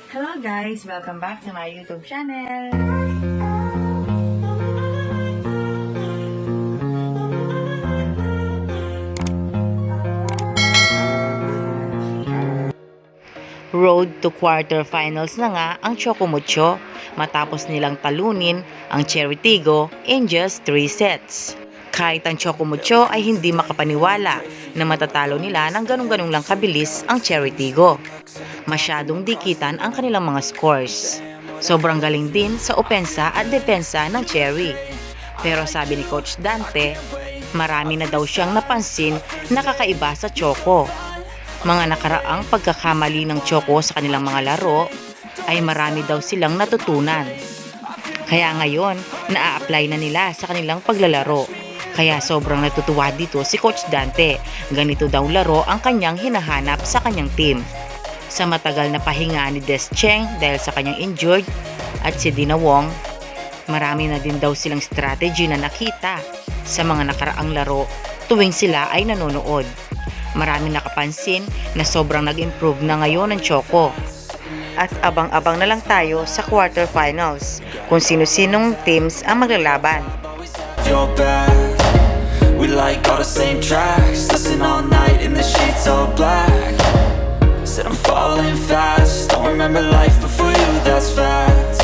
Hello guys! Welcome back to my YouTube channel! Road to quarterfinals na nga ang Chocomucho matapos nilang talunin ang Cherry Tigo in just 3 sets. Kahit ang Chocomucho ay hindi makapaniwala na matatalo nila ng ganun-ganun lang kabilis ang Cherry Tigo. Masyadong dikitan ang kanilang mga scores. Sobrang galing din sa opensa at depensa ng Cherry. Pero sabi ni Coach Dante, marami na daw siyang napansin na kakaiba sa Choco. Mga nakaraang pagkakamali ng Choco sa kanilang mga laro ay marami daw silang natutunan. Kaya ngayon, naa-apply na nila sa kanilang paglalaro. Kaya sobrang natutuwa dito si Coach Dante. Ganito daw laro ang kanyang hinahanap sa kanyang team. Sa matagal na pahinga ni Des Cheng dahil sa kanyang injured at si Dina Wong, marami na din daw silang strategy na nakita sa mga nakaraang laro tuwing sila ay nanonood. Maraming nakapansin na sobrang nag-improve na ngayon ng Choco. At abang-abang na lang tayo sa quarterfinals kung sino-sinong teams ang maglalaban. We like all the same tracks, listen all night in the sheets all black. Said I'm falling fast, don't remember life before you, that's fact.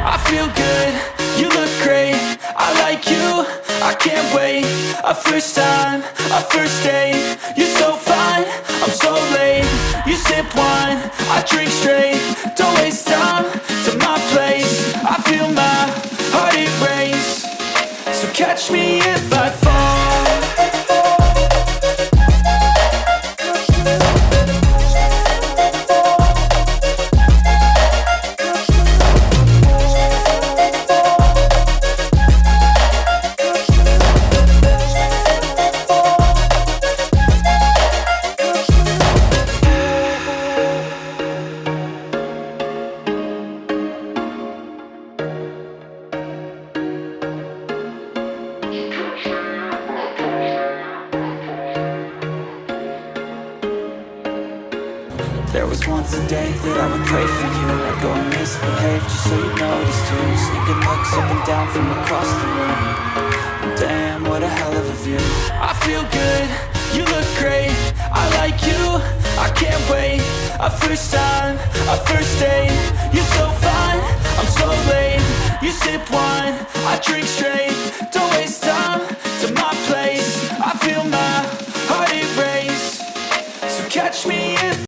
I feel good, you look great, I like you, I can't wait. A first time, a first date, you're so fine, I'm so late. You sip wine, I drink straight, don't waste time to my place. I feel my heart it race, so catch me if I fall. There was once a day that I would pray for you. I'd go and misbehave just so you'd notice too. Sneaking looks up and down from across the room. Damn, what a hell of a view. I feel good, you look great, I like you, I can't wait. A first time, a first date, you're so fine, I'm so late. You sip wine, I drink straight, don't waste time to my place. I feel my heart it race, so catch me if